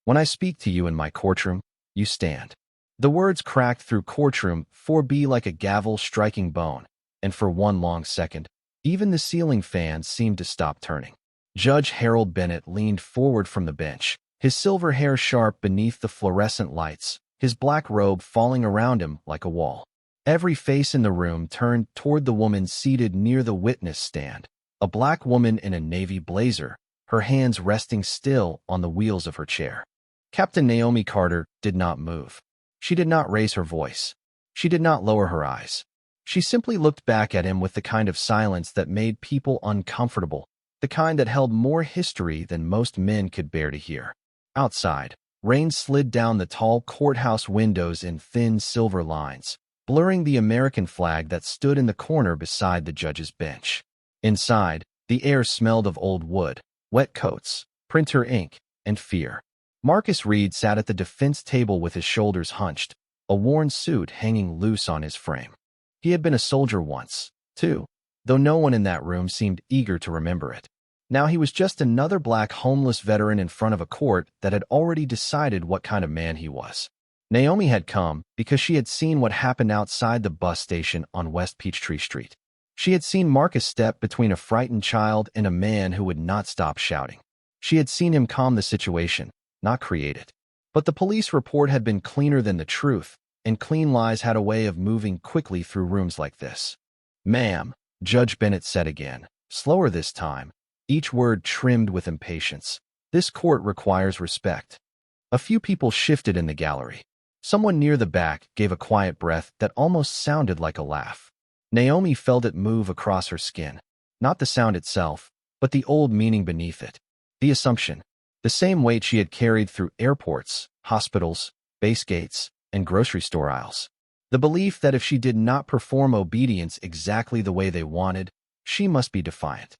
When I speak to you in my courtroom, you stand. The words cracked through courtroom 4B like a gavel striking bone, and for one long second, even the ceiling fans seemed to stop turning. Judge Harold Bennett leaned forward from the bench, his silver hair sharp beneath the fluorescent lights, his black robe falling around him like a wall. Every face in the room turned toward the woman seated near the witness stand, a black woman in a navy blazer, her hands resting still on the wheels of her chair. Captain Naomi Carter did not move. She did not raise her voice. She did not lower her eyes. She simply looked back at him with the kind of silence that made people uncomfortable, the kind that held more history than most men could bear to hear. Outside, rain slid down the tall courthouse windows in thin silver lines, blurring the American flag that stood in the corner beside the judge's bench. Inside, the air smelled of old wood, wet coats, printer ink, and fear. Marcus Reed sat at the defense table with his shoulders hunched, a worn suit hanging loose on his frame. He had been a soldier once, too, though no one in that room seemed eager to remember it. Now he was just another black homeless veteran in front of a court that had already decided what kind of man he was. Naomi had come because she had seen what happened outside the bus station on West Peachtree Street. She had seen Marcus step between a frightened child and a man who would not stop shouting. She had seen him calm the situation, not create it. But the police report had been cleaner than the truth, and clean lies had a way of moving quickly through rooms like this. "Ma'am," Judge Bennett said again, slower this time, each word trimmed with impatience. "This court requires respect." A few people shifted in the gallery. Someone near the back gave a quiet breath that almost sounded like a laugh. Naomi felt it move across her skin. Not the sound itself, but the old meaning beneath it. The assumption. The same weight she had carried through airports, hospitals, base gates, and grocery store aisles. The belief that if she did not perform obedience exactly the way they wanted, she must be defiant.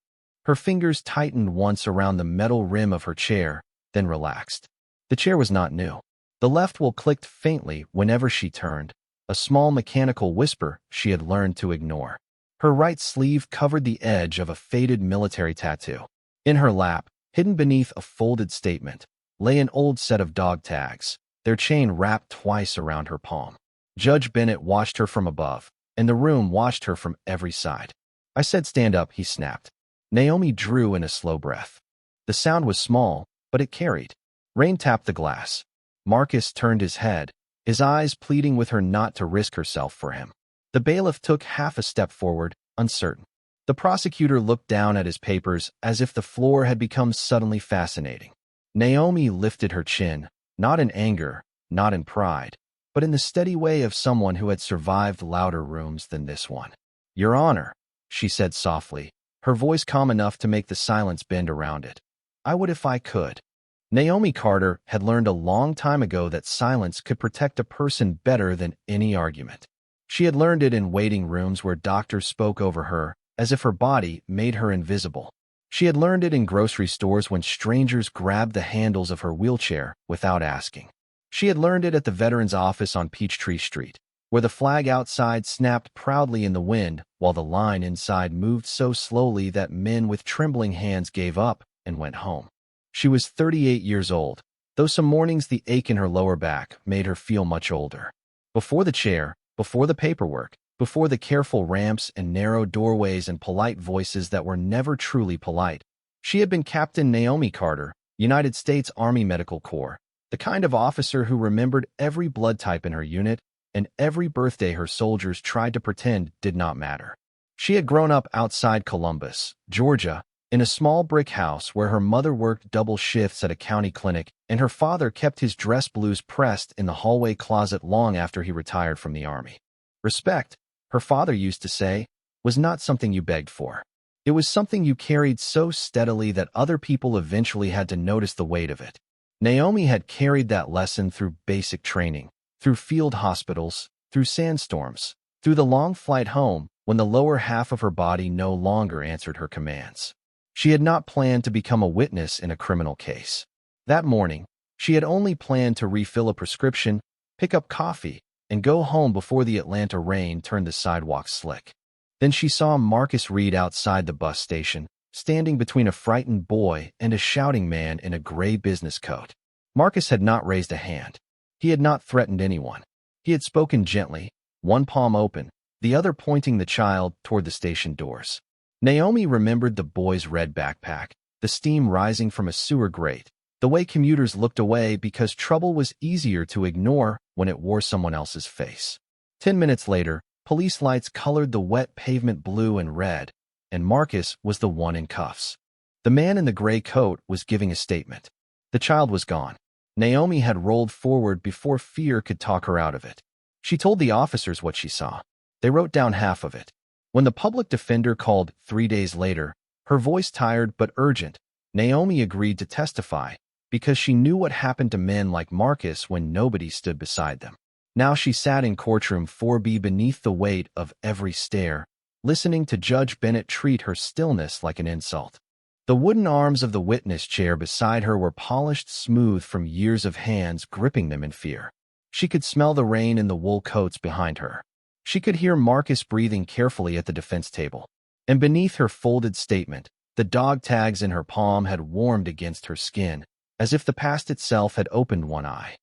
Her fingers tightened once around the metal rim of her chair, then relaxed. The chair was not new. The left wheel clicked faintly whenever she turned, a small mechanical whisper she had learned to ignore. Her right sleeve covered the edge of a faded military tattoo. In her lap, hidden beneath a folded statement, lay an old set of dog tags, their chain wrapped twice around her palm. Judge Bennett watched her from above, and the room watched her from every side. "I said stand up," he snapped. Naomi drew in a slow breath. The sound was small, but it carried. Rain tapped the glass. Marcus turned his head, his eyes pleading with her not to risk herself for him. The bailiff took half a step forward, uncertain. The prosecutor looked down at his papers as if the floor had become suddenly fascinating. Naomi lifted her chin, not in anger, not in pride, but in the steady way of someone who had survived louder rooms than this one. "Your Honor," she said softly, her voice calm enough to make the silence bend around it. "I would if I could." Naomi Carter had learned a long time ago that silence could protect a person better than any argument. She had learned it in waiting rooms where doctors spoke over her, as if her body made her invisible. She had learned it in grocery stores when strangers grabbed the handles of her wheelchair without asking. She had learned it at the veterans' office on Peachtree Street, where the flag outside snapped proudly in the wind while the line inside moved so slowly that men with trembling hands gave up and went home. She was 38 years old, though some mornings the ache in her lower back made her feel much older. Before the chair, before the paperwork, before the careful ramps and narrow doorways and polite voices that were never truly polite, she had been Captain Naomi Carter, United States Army Medical Corps, the kind of officer who remembered every blood type in her unit and every birthday her soldiers tried to pretend did not matter. She had grown up outside Columbus, Georgia, in a small brick house where her mother worked double shifts at a county clinic and her father kept his dress blues pressed in the hallway closet long after he retired from the Army. Respect, her father used to say, was not something you begged for. It was something you carried so steadily that other people eventually had to notice the weight of it. Naomi had carried that lesson through basic training, through field hospitals, through sandstorms, through the long flight home when the lower half of her body no longer answered her commands. She had not planned to become a witness in a criminal case. That morning, she had only planned to refill a prescription, pick up coffee, and go home before the Atlanta rain turned the sidewalks slick. Then she saw Marcus Reed outside the bus station, standing between a frightened boy and a shouting man in a gray business coat. Marcus had not raised a hand. He had not threatened anyone. He had spoken gently, one palm open, the other pointing the child toward the station doors. Naomi remembered the boy's red backpack, the steam rising from a sewer grate, the way commuters looked away because trouble was easier to ignore when it wore someone else's face. 10 minutes later, police lights colored the wet pavement blue and red, and Marcus was the one in cuffs. The man in the gray coat was giving a statement. The child was gone. Naomi had rolled forward before fear could talk her out of it. She told the officers what she saw. They wrote down half of it. When the public defender called 3 days later, her voice tired but urgent, Naomi agreed to testify because she knew what happened to men like Marcus when nobody stood beside them. Now she sat in courtroom 4B beneath the weight of every stare, listening to Judge Bennett treat her stillness like an insult. The wooden arms of the witness chair beside her were polished smooth from years of hands gripping them in fear. She could smell the rain in the wool coats behind her. She could hear Marcus breathing carefully at the defense table. And beneath her folded statement, the dog tags in her palm had warmed against her skin, as if the past itself had opened one eye.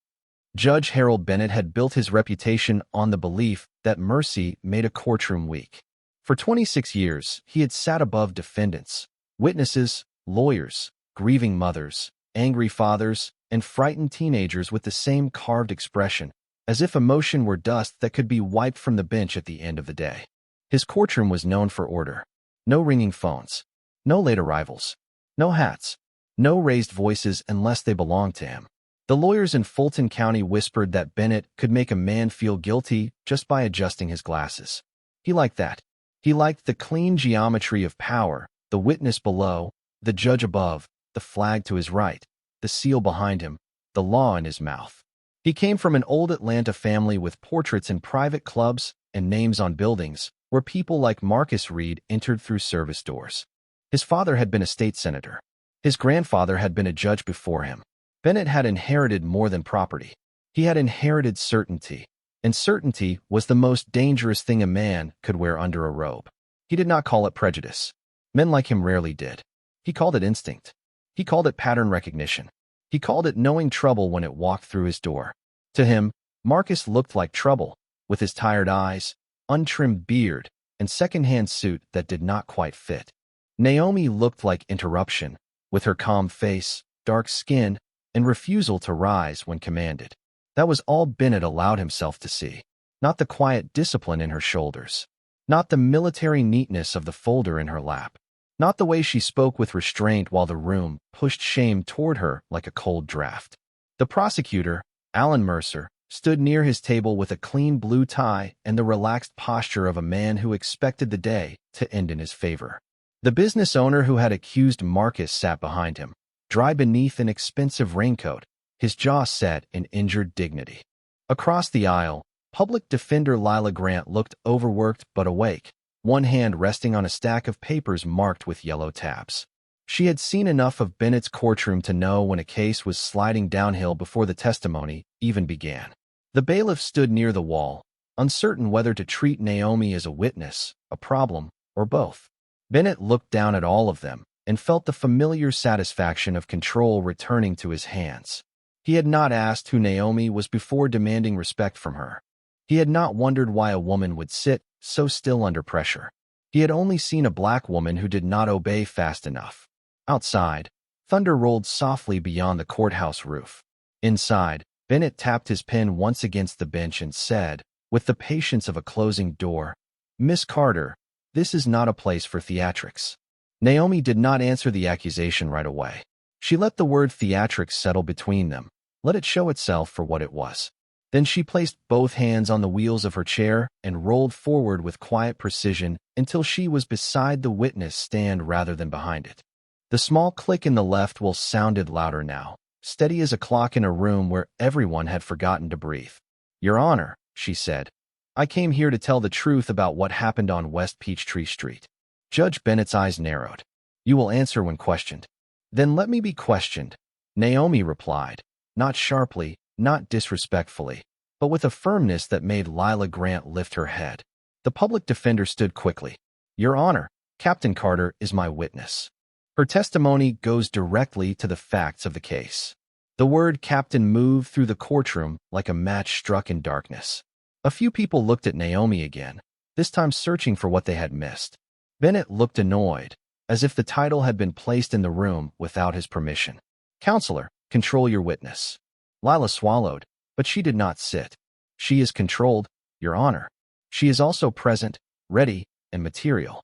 Judge Harold Bennett had built his reputation on the belief that mercy made a courtroom weak. For 26 years, he had sat above defendants, witnesses, lawyers, grieving mothers, angry fathers, and frightened teenagers with the same carved expression, as if emotion were dust that could be wiped from the bench at the end of the day. His courtroom was known for order. No ringing phones. No late arrivals. No hats. No raised voices unless they belonged to him. The lawyers in Fulton County whispered that Bennett could make a man feel guilty just by adjusting his glasses. He liked that. He liked the clean geometry of power, the witness below, the judge above, the flag to his right, the seal behind him, the law in his mouth. He came from an old Atlanta family with portraits in private clubs and names on buildings, where people like Marcus Reed entered through service doors. His father had been a state senator. His grandfather had been a judge before him. Bennett had inherited more than property. He had inherited certainty, and certainty was the most dangerous thing a man could wear under a robe. He did not call it prejudice. Men like him rarely did. He called it instinct. He called it pattern recognition. He called it knowing trouble when it walked through his door. To him, Marcus looked like trouble, with his tired eyes, untrimmed beard, and second-hand suit that did not quite fit. Naomi looked like interruption, with her calm face, dark skin, and refusal to rise when commanded. That was all Bennett allowed himself to see, not the quiet discipline in her shoulders, not the military neatness of the folder in her lap, not the way she spoke with restraint while the room pushed shame toward her like a cold draft. The prosecutor, Alan Mercer, stood near his table with a clean blue tie and the relaxed posture of a man who expected the day to end in his favor. The business owner who had accused Marcus sat behind him, dry beneath an expensive raincoat, his jaw set in injured dignity. Across the aisle, public defender Lila Grant looked overworked but awake, one hand resting on a stack of papers marked with yellow tabs. She had seen enough of Bennett's courtroom to know when a case was sliding downhill before the testimony even began. The bailiff stood near the wall, uncertain whether to treat Naomi as a witness, a problem, or both. Bennett looked down at all of them and felt the familiar satisfaction of control returning to his hands. He had not asked who Naomi was before demanding respect from her. He had not wondered why a woman would sit so still under pressure. He had only seen a black woman who did not obey fast enough. Outside, thunder rolled softly beyond the courthouse roof. Inside, Bennett tapped his pen once against the bench and said, with the patience of a closing door, "Miss Carter, this is not a place for theatrics." Naomi did not answer the accusation right away. She let the word theatrics settle between them, let it show itself for what it was. Then she placed both hands on the wheels of her chair and rolled forward with quiet precision until she was beside the witness stand rather than behind it. The small click in the left will sounded louder now, steady as a clock in a room where everyone had forgotten to breathe. "Your Honor," she said, "I came here to tell the truth about what happened on West Peachtree Street." Judge Bennett's eyes narrowed. "You will answer when questioned." "Then let me be questioned," Naomi replied, not sharply, not disrespectfully, but with a firmness that made Lila Grant lift her head. The public defender stood quickly. "Your Honor, Captain Carter is my witness. Her testimony goes directly to the facts of the case." The word captain moved through the courtroom like a match struck in darkness. A few people looked at Naomi again, this time searching for what they had missed. Bennett looked annoyed, as if the title had been placed in the room without his permission. Counselor, control your witness. Lila swallowed, but she did not sit. She is controlled, Your Honor. She is also present, ready, and material.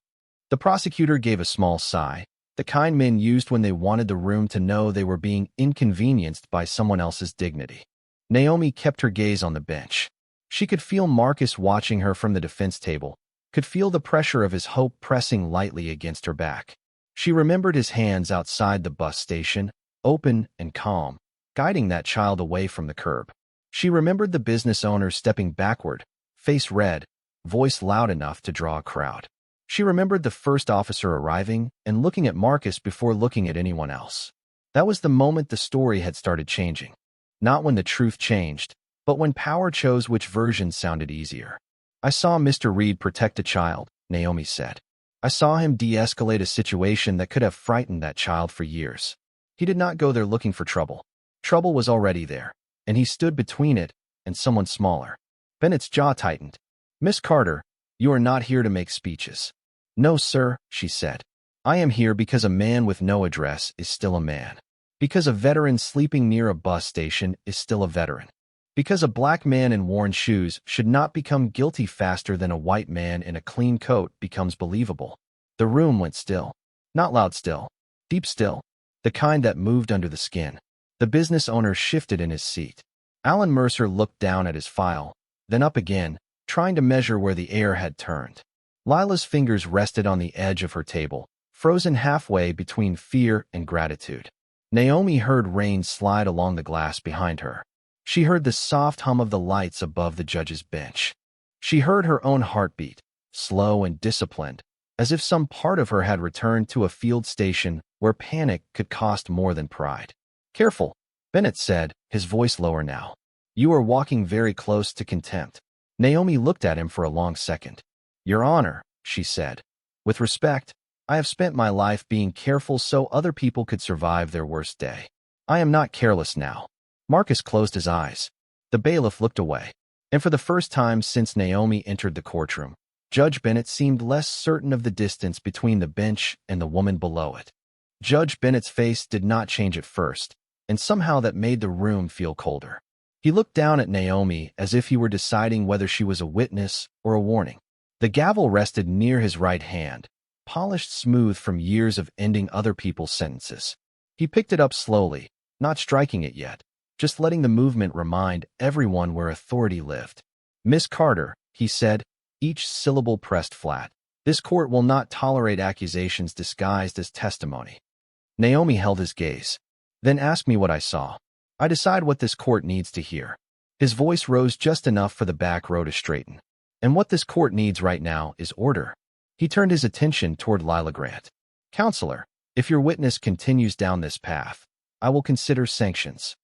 The prosecutor gave a small sigh, the kind men used when they wanted the room to know they were being inconvenienced by someone else's dignity. Naomi kept her gaze on the bench. She could feel Marcus watching her from the defense table, could feel the pressure of his hope pressing lightly against her back. She remembered his hands outside the bus station, open and calm, guiding that child away from the curb. She remembered the business owner stepping backward, face red, voice loud enough to draw a crowd. She remembered the first officer arriving and looking at Marcus before looking at anyone else. That was the moment the story had started changing. Not when the truth changed, but when power chose which version sounded easier. I saw Mr. Reed protect a child, Naomi said. I saw him de-escalate a situation that could have frightened that child for years. He did not go there looking for trouble. Trouble was already there, and he stood between it and someone smaller. Bennett's jaw tightened. Miss Carter, you are not here to make speeches. No, sir, she said. I am here because a man with no address is still a man. Because a veteran sleeping near a bus station is still a veteran. Because a black man in worn shoes should not become guilty faster than a white man in a clean coat becomes believable. The room went still. Not loud still. Deep still. The kind that moved under the skin. The business owner shifted in his seat. Alan Mercer looked down at his file, then up again, trying to measure where the air had turned. Lila's fingers rested on the edge of her table, frozen halfway between fear and gratitude. Naomi heard rain slide along the glass behind her. She heard the soft hum of the lights above the judge's bench. She heard her own heartbeat, slow and disciplined, as if some part of her had returned to a field station where panic could cost more than pride. Careful, Bennett said, his voice lower now. You are walking very close to contempt. Naomi looked at him for a long second. Your Honor, she said. With respect, I have spent my life being careful so other people could survive their worst day. I am not careless now. Marcus closed his eyes. The bailiff looked away. And for the first time since Naomi entered the courtroom, Judge Bennett seemed less certain of the distance between the bench and the woman below it. Judge Bennett's face did not change at first, and somehow that made the room feel colder. He looked down at Naomi as if he were deciding whether she was a witness or a warning. The gavel rested near his right hand, polished smooth from years of ending other people's sentences. He picked it up slowly, not striking it yet, just letting the movement remind everyone where authority lived. Miss Carter, he said, each syllable pressed flat. This court will not tolerate accusations disguised as testimony. Naomi held his gaze. Then ask me what I saw. I decide what this court needs to hear. His voice rose just enough for the back row to straighten. And what this court needs right now is order. He turned his attention toward Lila Grant. Counselor, if your witness continues down this path, I will consider sanctions.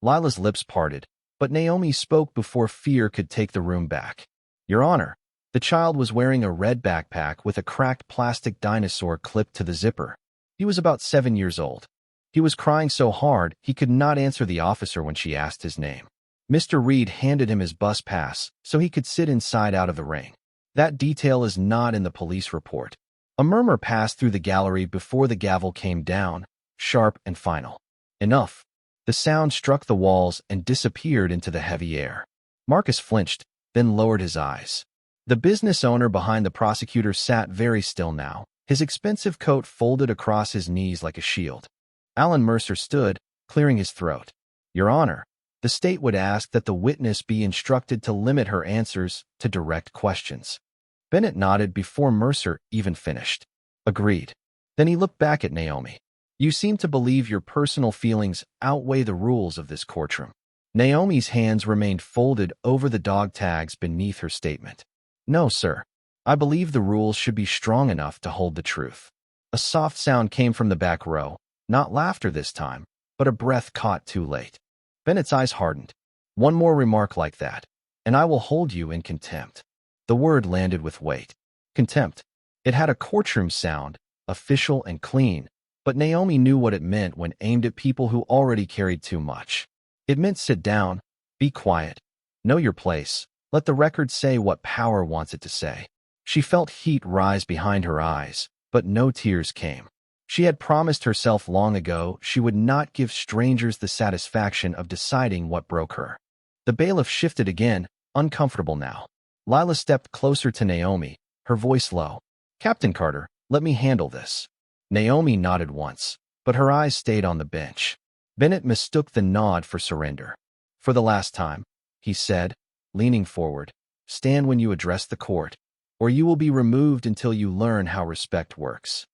Lila's lips parted, but Naomi spoke before fear could take the room back. Your Honor, the child was wearing a red backpack with a cracked plastic dinosaur clipped to the zipper. He was about 7 years old. He was crying so hard he could not answer the officer when she asked his name. Mr. Reed handed him his bus pass so he could sit inside out of the rain. That detail is not in the police report. A murmur passed through the gallery before the gavel came down, sharp and final. Enough. The sound struck the walls and disappeared into the heavy air. Marcus flinched, then lowered his eyes. The business owner behind the prosecutor sat very still now, his expensive coat folded across his knees like a shield. Alan Mercer stood, clearing his throat. Your Honor, the state would ask that the witness be instructed to limit her answers to direct questions. Bennett nodded before Mercer even finished. Agreed. Then he looked back at Naomi. You seem to believe your personal feelings outweigh the rules of this courtroom. Naomi's hands remained folded over the dog tags beneath her statement. No, sir. I believe the rules should be strong enough to hold the truth. A soft sound came from the back row, not laughter this time, but a breath caught too late. Bennett's eyes hardened. One more remark like that, and I will hold you in contempt. The word landed with weight. Contempt. It had a courtroom sound, official and clean, But Naomi knew what it meant when aimed at people who already carried too much. It meant sit down, be quiet, know your place, let the record say what power wants it to say. She felt heat rise behind her eyes, but no tears came. She had promised herself long ago she would not give strangers the satisfaction of deciding what broke her. The bailiff shifted again, uncomfortable now. Lila stepped closer to Naomi, her voice low. "Captain Carter, let me handle this." Naomi nodded once, but her eyes stayed on the bench. Bennett mistook the nod for surrender. "For the last time," he said, leaning forward, "stand when you address the court, or you will be removed until you learn how respect works."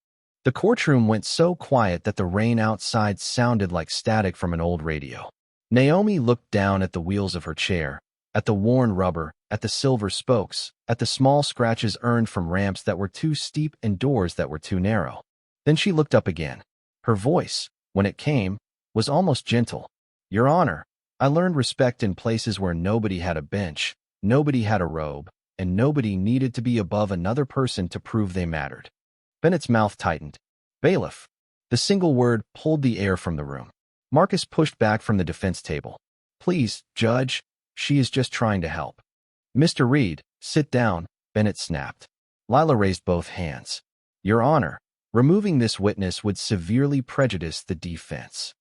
The courtroom went so quiet that the rain outside sounded like static from an old radio. Naomi looked down at the wheels of her chair, at the worn rubber, at the silver spokes, at the small scratches earned from ramps that were too steep and doors that were too narrow. Then she looked up again. Her voice, when it came, was almost gentle. "Your Honor, I learned respect in places where nobody had a bench, nobody had a robe, and nobody needed to be above another person to prove they mattered." Bennett's mouth tightened. "Bailiff." The single word pulled the air from the room. Marcus pushed back from the defense table. "Please, Judge, she is just trying to help." "Mr. Reed, sit down," Bennett snapped. Lila raised both hands. "Your Honor, removing this witness would severely prejudice the defense."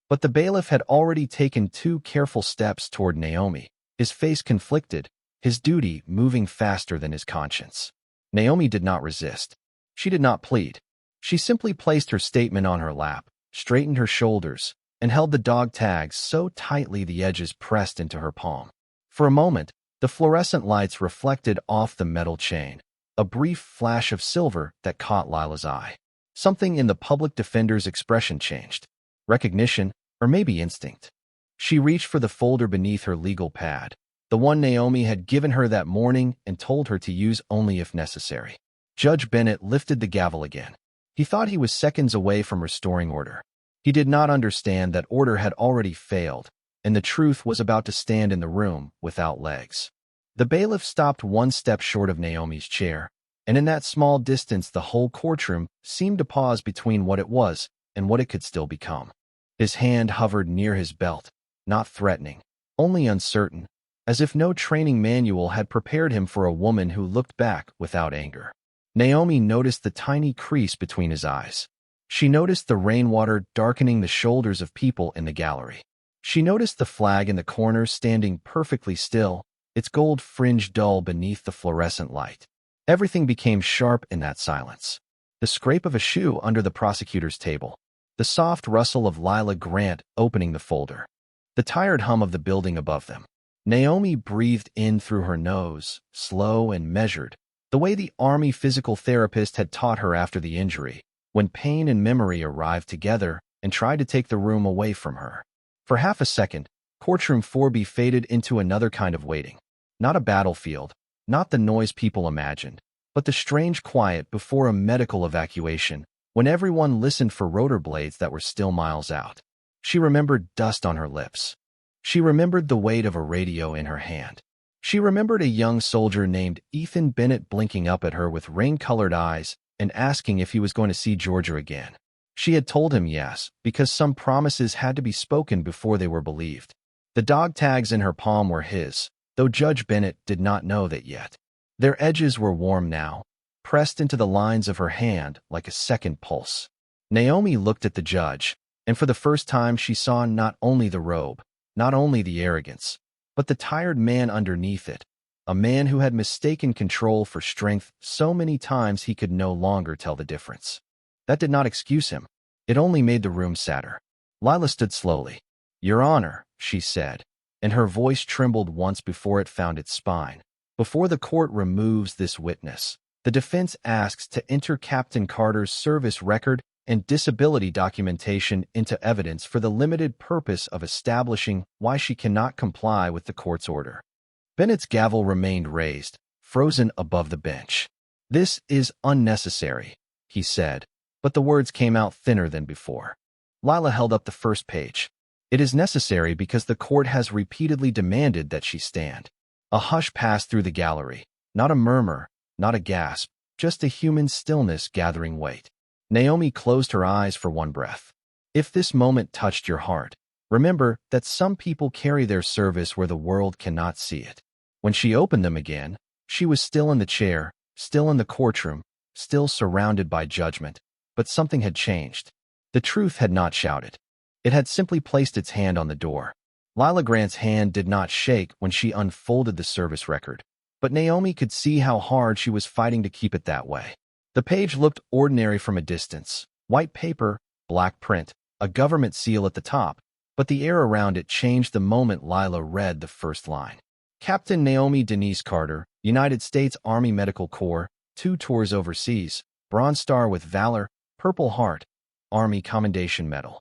But the bailiff had already taken 2 careful steps toward Naomi, his face conflicted, his duty moving faster than his conscience. Naomi did not resist. She did not plead. She simply placed her statement on her lap, straightened her shoulders, and held the dog tags so tightly the edges pressed into her palm. For a moment, the fluorescent lights reflected off the metal chain, a brief flash of silver that caught Lila's eye. Something in the public defender's expression changed. Recognition, or maybe instinct. She reached for the folder beneath her legal pad, the one Naomi had given her that morning and told her to use only if necessary. Judge Bennett lifted the gavel again. He thought he was seconds away from restoring order. He did not understand that order had already failed, and the truth was about to stand in the room without legs. The bailiff stopped 1 step short of Naomi's chair, and in that small distance the whole courtroom seemed to pause between what it was and what it could still become. His hand hovered near his belt, not threatening, only uncertain, as if no training manual had prepared him for a woman who looked back without anger. Naomi noticed the tiny crease between his eyes. She noticed the rainwater darkening the shoulders of people in the gallery. She noticed the flag in the corner standing perfectly still, its gold fringe dull beneath the fluorescent light. Everything became sharp in that silence. The scrape of a shoe under the prosecutor's table. The soft rustle of Lila Grant opening the folder. The tired hum of the building above them. Naomi breathed in through her nose, slow and measured, the way the Army physical therapist had taught her after the injury, when pain and memory arrived together and tried to take the room away from her. For half a second, courtroom 4B faded into another kind of waiting. Not a battlefield, not the noise people imagined, but the strange quiet before a medical evacuation, when everyone listened for rotor blades that were still miles out. She remembered dust on her lips. She remembered the weight of a radio in her hand. She remembered a young soldier named Ethan Bennett blinking up at her with rain-colored eyes and asking if he was going to see Georgia again. She had told him yes, because some promises had to be spoken before they were believed. The dog tags in her palm were his, though Judge Bennett did not know that yet. Their edges were warm now, pressed into the lines of her hand like a second pulse. Naomi looked at the judge, and for the first time she saw not only the robe, not only the arrogance, but the tired man underneath it, a man who had mistaken control for strength so many times he could no longer tell the difference. That did not excuse him. It only made the room sadder. Lila stood slowly. "Your Honor," she said, and her voice trembled once before it found its spine. "Before the court removes this witness, the defense asks to enter Captain Carter's service record and disability documentation into evidence for the limited purpose of establishing why she cannot comply with the court's order." Bennett's gavel remained raised, frozen above the bench. "This is unnecessary," he said, but the words came out thinner than before. Lila held up the first page. "It is necessary because the court has repeatedly demanded that she stand." A hush passed through the gallery, not a murmur, not a gasp, just a human stillness gathering weight. Naomi closed her eyes for one breath. If this moment touched your heart, remember that some people carry their service where the world cannot see it. When she opened them again, she was still in the chair, still in the courtroom, still surrounded by judgment, but something had changed. The truth had not shouted. It had simply placed its hand on the door. Lila Grant's hand did not shake when she unfolded the service record, but Naomi could see how hard she was fighting to keep it that way. The page looked ordinary from a distance. White paper, black print, a government seal at the top, but the air around it changed the moment Lila read the first line. Captain Naomi Denise Carter, United States Army Medical Corps, 2 tours overseas, Bronze Star with Valor, Purple Heart, Army Commendation Medal.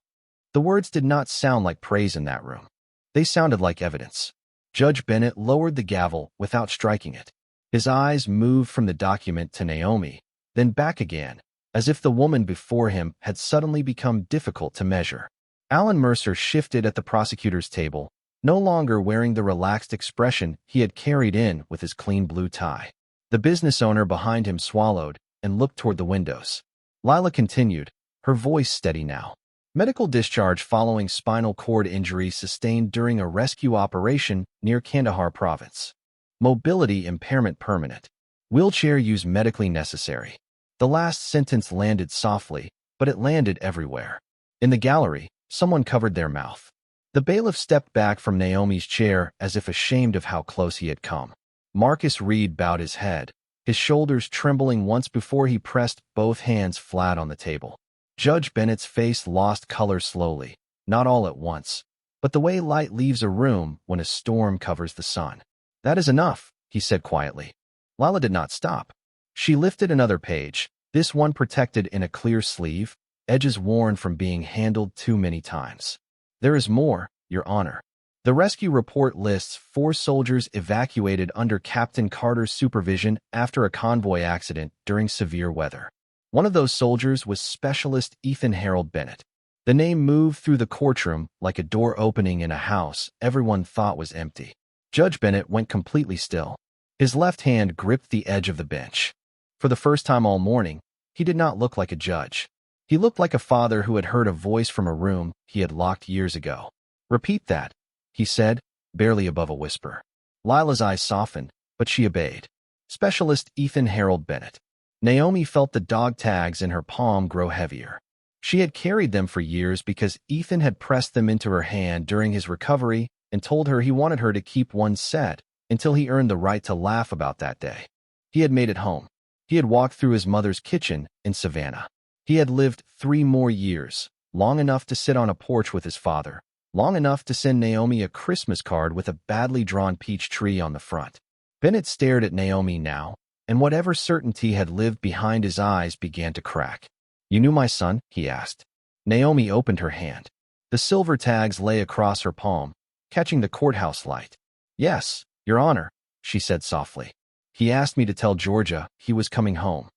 The words did not sound like praise in that room. They sounded like evidence. Judge Bennett lowered the gavel without striking it. His eyes moved from the document to Naomi, then back again, as if the woman before him had suddenly become difficult to measure. Alan Mercer shifted at the prosecutor's table, no longer wearing the relaxed expression he had carried in with his clean blue tie. The business owner behind him swallowed and looked toward the windows. Lila continued, her voice steady now. Medical discharge following spinal cord injury sustained during a rescue operation near Kandahar province. Mobility impairment permanent. Wheelchair use medically necessary. The last sentence landed softly, but it landed everywhere. In the gallery, someone covered their mouth. The bailiff stepped back from Naomi's chair as if ashamed of how close he had come. Marcus Reed bowed his head, his shoulders trembling once before he pressed both hands flat on the table. Judge Bennett's face lost color slowly, not all at once, but the way light leaves a room when a storm covers the sun. That is enough, he said quietly. Lila did not stop. She lifted another page, this one protected in a clear sleeve, edges worn from being handled too many times. There is more, Your Honor. The rescue report lists 4 soldiers evacuated under Captain Carter's supervision after a convoy accident during severe weather. One of those soldiers was Specialist Ethan Harold Bennett. The name moved through the courtroom like a door opening in a house everyone thought was empty. Judge Bennett went completely still. His left hand gripped the edge of the bench. For the first time all morning, he did not look like a judge. He looked like a father who had heard a voice from a room he had locked years ago. Repeat that, he said, barely above a whisper. Lila's eyes softened, but she obeyed. Specialist Ethan Harold Bennett. Naomi felt the dog tags in her palm grow heavier. She had carried them for years because Ethan had pressed them into her hand during his recovery and told her he wanted her to keep one set until he earned the right to laugh about that day. He had made it home. He had walked through his mother's kitchen in Savannah. He had lived 3 more years, long enough to sit on a porch with his father, long enough to send Naomi a Christmas card with a badly drawn peach tree on the front. Bennett stared at Naomi now, and whatever certainty had lived behind his eyes began to crack. You knew my son? He asked. Naomi opened her hand. The silver tags lay across her palm, catching the courthouse light. Yes, Your Honor, she said softly. He asked me to tell Georgia he was coming home.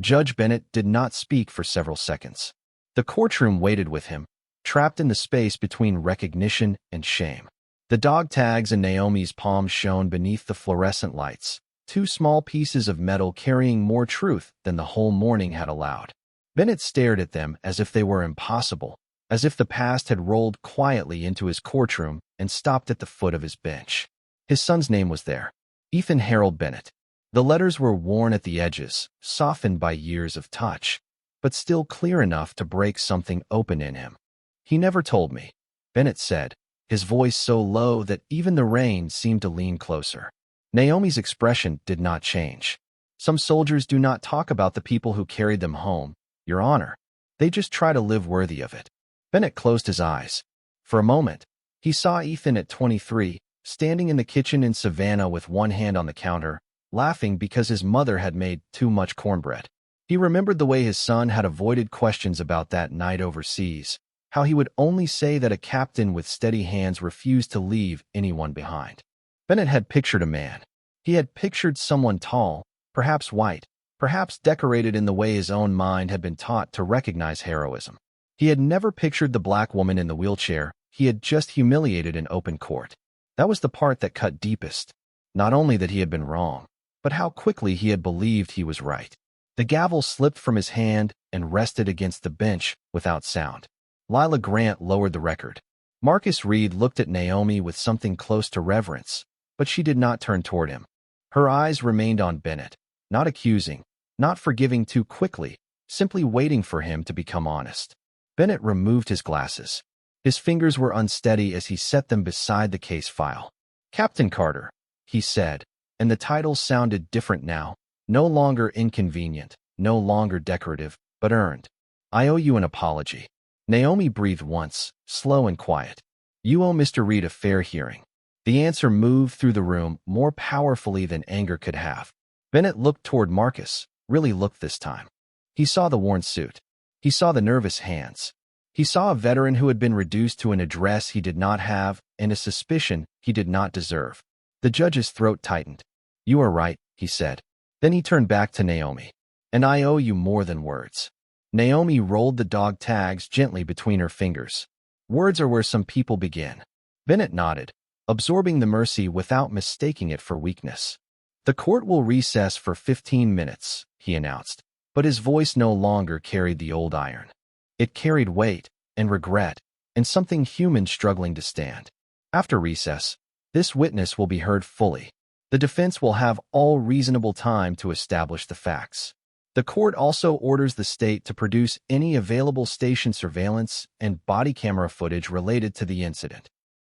Judge Bennett did not speak for several seconds. The courtroom waited with him, trapped in the space between recognition and shame. The dog tags in Naomi's palm shone beneath the fluorescent lights, 2 small pieces of metal carrying more truth than the whole morning had allowed. Bennett stared at them as if they were impossible, as if the past had rolled quietly into his courtroom and stopped at the foot of his bench. His son's name was there, Ethan Harold Bennett. The letters were worn at the edges, softened by years of touch, but still clear enough to break something open in him. He never told me, Bennett said, his voice so low that even the rain seemed to lean closer. Naomi's expression did not change. Some soldiers do not talk about the people who carried them home, Your Honor. They just try to live worthy of it. Bennett closed his eyes. For a moment, he saw Ethan at 23, standing in the kitchen in Savannah with one hand on the counter, laughing because his mother had made too much cornbread. He remembered the way his son had avoided questions about that night overseas, how he would only say that a captain with steady hands refused to leave anyone behind. Bennett had pictured a man. He had pictured someone tall, perhaps white, perhaps decorated in the way his own mind had been taught to recognize heroism. He had never pictured the black woman in the wheelchair he had just humiliated in open court. That was the part that cut deepest. Not only that he had been wrong, but how quickly he had believed he was right. The gavel slipped from his hand and rested against the bench without sound. Lila Grant lowered the record. Marcus Reed looked at Naomi with something close to reverence, but she did not turn toward him. Her eyes remained on Bennett, not accusing, not forgiving too quickly, simply waiting for him to become honest. Bennett removed his glasses. His fingers were unsteady as he set them beside the case file. "Captain Carter," he said, and the title sounded different now, no longer inconvenient, no longer decorative, but earned. "I owe you an apology." Naomi breathed once, slow and quiet. "You owe Mr. Reed a fair hearing." The answer moved through the room more powerfully than anger could have. Bennett looked toward Marcus, really looked this time. He saw the worn suit. He saw the nervous hands. He saw a veteran who had been reduced to an address he did not have and a suspicion he did not deserve. The judge's throat tightened. "You are right," he said. Then he turned back to Naomi. "And I owe you more than words." Naomi rolled the dog tags gently between her fingers. "Words are where some people begin." Bennett nodded, absorbing the mercy without mistaking it for weakness. "The court will recess for 15 minutes, he announced, but his voice no longer carried the old iron. It carried weight and regret and something human struggling to stand. "After recess, this witness will be heard fully. The defense will have all reasonable time to establish the facts. The court also orders the state to produce any available station surveillance and body camera footage related to the incident."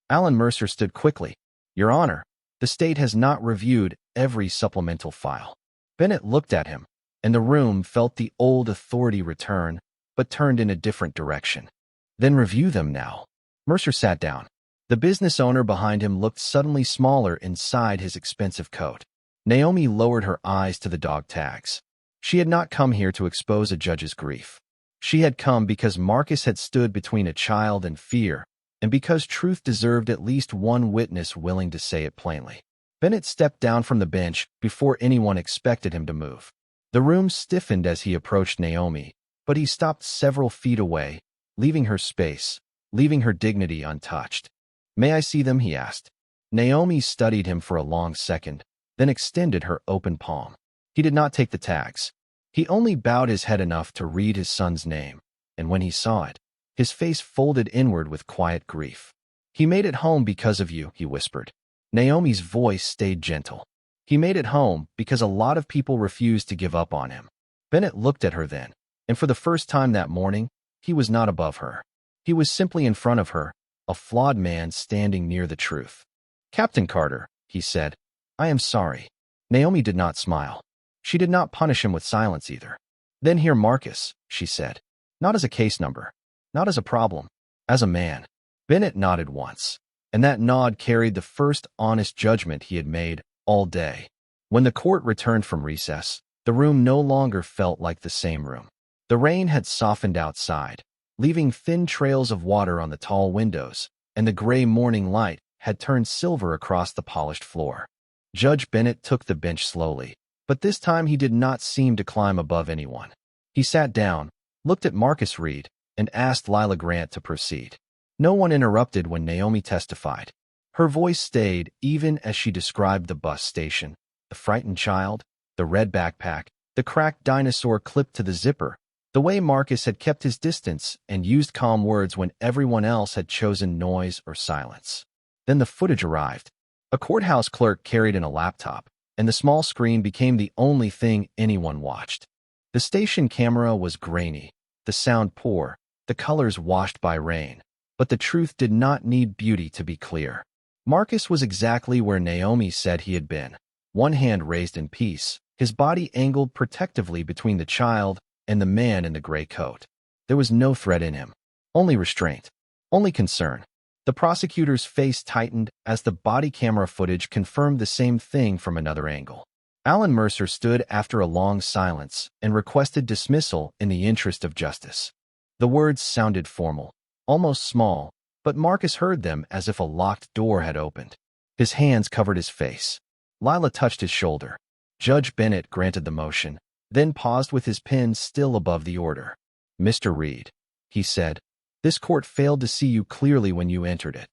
Alan Mercer stood quickly. "Your Honor, the state has not reviewed every supplemental file." Bennett looked at him, and the room felt the old authority return, but turned in a different direction. "Then review them now." Mercer sat down. The business owner behind him looked suddenly smaller inside his expensive coat. Naomi lowered her eyes to the dog tags. She had not come here to expose a judge's grief. She had come because Marcus had stood between a child and fear, and because truth deserved at least one witness willing to say it plainly. Bennett stepped down from the bench before anyone expected him to move. The room stiffened as he approached Naomi, but he stopped several feet away, leaving her space, leaving her dignity untouched. "May I see them?" he asked. Naomi studied him for a long second, then extended her open palm. He did not take the tags. He only bowed his head enough to read his son's name, and when he saw it, his face folded inward with quiet grief. "He made it home because of you," he whispered. Naomi's voice stayed gentle. "He made it home because a lot of people refused to give up on him." Bennett looked at her then, and for the first time that morning, he was not above her. He was simply in front of her, a flawed man standing near the truth. "Captain Carter," he said, "I am sorry." Naomi did not smile. She did not punish him with silence either. "Then hear Marcus," she said. "Not as a case number, not as a problem, as a man." Bennett nodded once, and that nod carried the first honest judgment he had made all day. When the court returned from recess, the room no longer felt like the same room. The rain had softened outside, leaving thin trails of water on the tall windows, and the gray morning light had turned silver across the polished floor. Judge Bennett took the bench slowly, but this time he did not seem to climb above anyone. He sat down, looked at Marcus Reed, and asked Lila Grant to proceed. No one interrupted when Naomi testified. Her voice stayed even as she described the bus station, the frightened child, the red backpack, the cracked dinosaur clipped to the zipper, the way Marcus had kept his distance and used calm words when everyone else had chosen noise or silence. Then the footage arrived. A courthouse clerk carried in a laptop, and the small screen became the only thing anyone watched. The station camera was grainy, the sound poor, the colors washed by rain, but the truth did not need beauty to be clear. Marcus was exactly where Naomi said he had been, one hand raised in peace, his body angled protectively between the child and the man in the gray coat. There was no threat in him, only restraint, only concern. The prosecutor's face tightened as the body camera footage confirmed the same thing from another angle. Alan Mercer stood after a long silence and requested dismissal in the interest of justice. The words sounded formal, almost small, but Marcus heard them as if a locked door had opened. His hands covered his face. Lila touched his shoulder. Judge Bennett granted the motion, then paused with his pen still above the order. "Mr. Reed," he said, "this court failed to see you clearly when you entered it."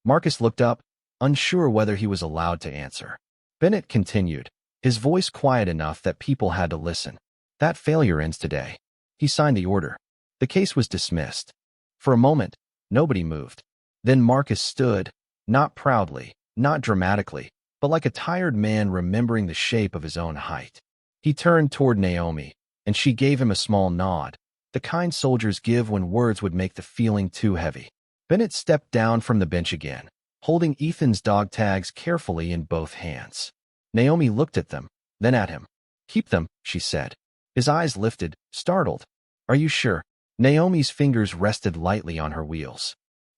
Marcus looked up, unsure whether he was allowed to answer. Bennett continued, his voice quiet enough that people had to listen. That failure ends today. He signed the order. The case was dismissed. For a moment, nobody moved. Then Marcus stood, not proudly, not dramatically, but like a tired man remembering the shape of his own height. He turned toward Naomi, and she gave him a small nod, the kind soldiers give when words would make the feeling too heavy. Bennett stepped down from the bench again, holding Ethan's dog tags carefully in both hands. Naomi looked at them, then at him. "Keep them," she said. His eyes lifted, startled. "Are you sure?" Naomi's fingers rested lightly on her wheels.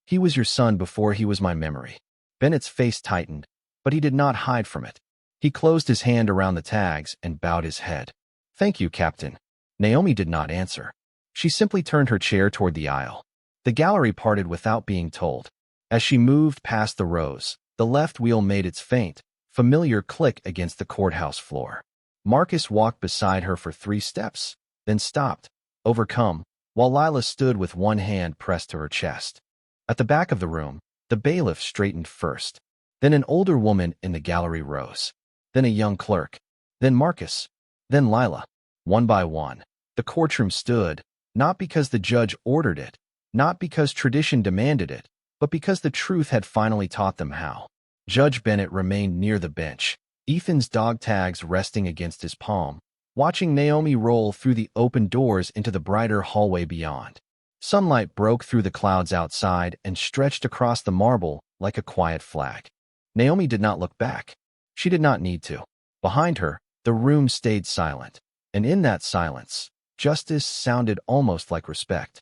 "He was your son before he was my memory." Bennett's face tightened, but he did not hide from it. He closed his hand around the tags and bowed his head. "Thank you, Captain." Naomi did not answer. She simply turned her chair toward the aisle. The gallery parted without being told. As she moved past the rows, the left wheel made its faint, familiar click against the courthouse floor. Marcus walked beside her for 3 steps, then stopped, overcome, while Lila stood with one hand pressed to her chest. At the back of the room, the bailiff straightened first. Then an older woman in the gallery rose. Then a young clerk. Then Marcus. Then Lila. One by one, the courtroom stood, not because the judge ordered it, not because tradition demanded it, but because the truth had finally taught them how. Judge Bennett remained near the bench, Ethan's dog tags resting against his palm, watching Naomi roll through the open doors into the brighter hallway beyond. Sunlight broke through the clouds outside and stretched across the marble like a quiet flag. Naomi did not look back. She did not need to. Behind her, the room stayed silent, and in that silence, justice sounded almost like respect.